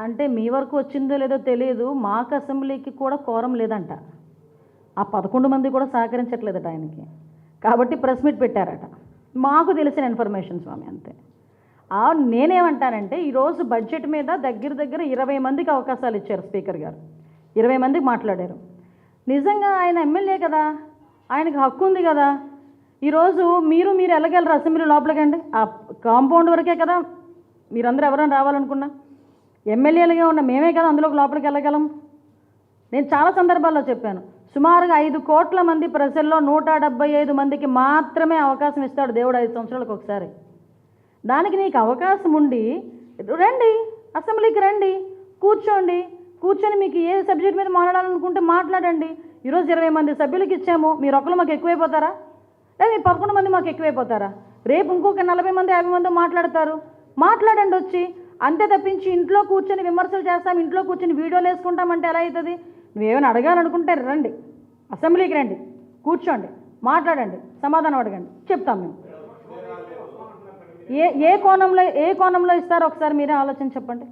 అంటే మీ వరకు వచ్చిందో లేదో తెలియదు, మాకు అసెంబ్లీకి కూడా కోరం లేదంట. ఆ 11 మంది కూడా సహకరించట్లేదట ఆయనకి. కాబట్టి ప్రెస్ మీట్ పెట్టారట. మాకు తెలిసిన ఇన్ఫర్మేషన్ స్వామి అంతే. నేనేమంటానంటే ఈరోజు బడ్జెట్ మీద దగ్గర దగ్గర 20 మందికి అవకాశాలు ఇచ్చారు స్పీకర్ గారు. 20 మందికి మాట్లాడారు. నిజంగా ఆయన ఎమ్మెల్యే కదా, ఆయనకు హక్కు ఉంది కదా. ఈరోజు మీరు వెళ్ళగలరు అసెంబ్లీ లోపలికండి? ఆ కాంపౌండ్ వరకే కదా మీరందరూ ఎవరైనా రావాలనుకున్నా. ఎమ్మెల్యేలుగా ఉన్న మేమే కదా అందులోకి లోపలికి వెళ్ళగలం. నేను చాలా సందర్భాల్లో చెప్పాను, సుమారుగా 5 కోట్ల మంది ప్రజల్లో 175 మందికి మాత్రమే అవకాశం ఇస్తాడు దేవుడు 5 సంవత్సరాలకు ఒకసారి. దానికి నీకు అవకాశం ఉండి రండి, అసెంబ్లీకి రండి, కూర్చొని మీకు ఏ సబ్జెక్ట్ మీద మాట్లాడాలనుకుంటే మాట్లాడండి. ఈరోజు 20 మంది సభ్యులకి ఇచ్చాము, మీరు ఒకరు మాకు ఎక్కువైపోతారా? లేదా మీరు 11 మంది మాకు ఎక్కువైపోతారా? రేపు ఇంకొక 40 మంది 50 మంది మాట్లాడతారు, మాట్లాడండి వచ్చి. అంతే తప్పించి ఇంట్లో కూర్చొని విమర్శలు చేస్తాం, ఇంట్లో కూర్చొని వీడియోలు వేసుకుంటామంటే ఎలా అవుతుంది? నువ్వేమైనా అడగాలనుకుంటే రండి, అసెంబ్లీకి రండి, కూర్చోండి, మాట్లాడండి, సమాధానం అడగండి, చెప్తాం మేము. ఏ కోణంలో ఇస్తారో ఒకసారి మీరే ఆలోచన చెప్పండి.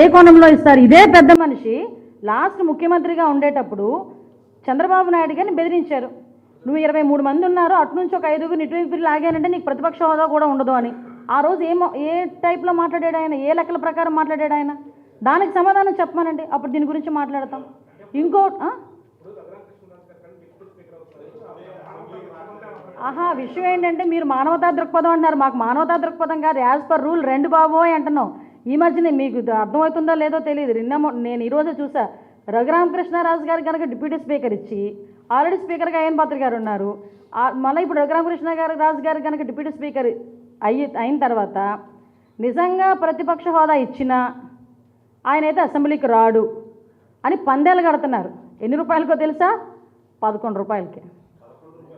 ఏ కోణంలో ఇస్తారు? ఇదే పెద్ద మనిషి లాస్ట్ ముఖ్యమంత్రిగా ఉండేటప్పుడు చంద్రబాబు నాయుడు గారిని బెదిరించారు. నువ్వు 23 మంది ఉన్నారు, అటు నుంచి ఒక 5గురిని ఇటువైపు లాగానంటే నీకు ప్రతిపక్ష హోదా కూడా ఉండదు అని. ఆ రోజు ఏ టైప్లో మాట్లాడాడు ఆయన? ఏ లెక్కల ప్రకారం మాట్లాడాడు ఆయన? దానికి సమాధానం చెప్పమానండి, అప్పుడు దీని గురించి మాట్లాడతాం. విషయం ఏంటంటే మీరు మానవతా దృక్పథం అంటున్నారు, మాకు మానవతా దృక్పథం కాదు, యాజ్ పర్ రూల్ 2 బాబోయ్ అంటున్నాం. ఈ మధ్యనే మీకు అర్థమవుతుందో లేదో తెలియదు, నేను ఈరోజే చూసా, రఘురామకృష్ణరాజు గారు కనుక డిప్యూటీ స్పీకర్ ఇచ్చి ఆల్రెడీ స్పీకర్గా అయ్యన్ పాత్ర గారు ఉన్నారు, మళ్ళీ ఇప్పుడు రఘురామకృష్ణరాజు గారు కనుక డిప్యూటీ స్పీకర్ అయిన తర్వాత నిజంగా ప్రతిపక్ష హోదా ఇచ్చినా ఆయనైతే అసెంబ్లీకి రాడు అని పందేలు కడుతున్నారు. ఎన్ని రూపాయలకో తెలుసా? 11 రూపాయలకి.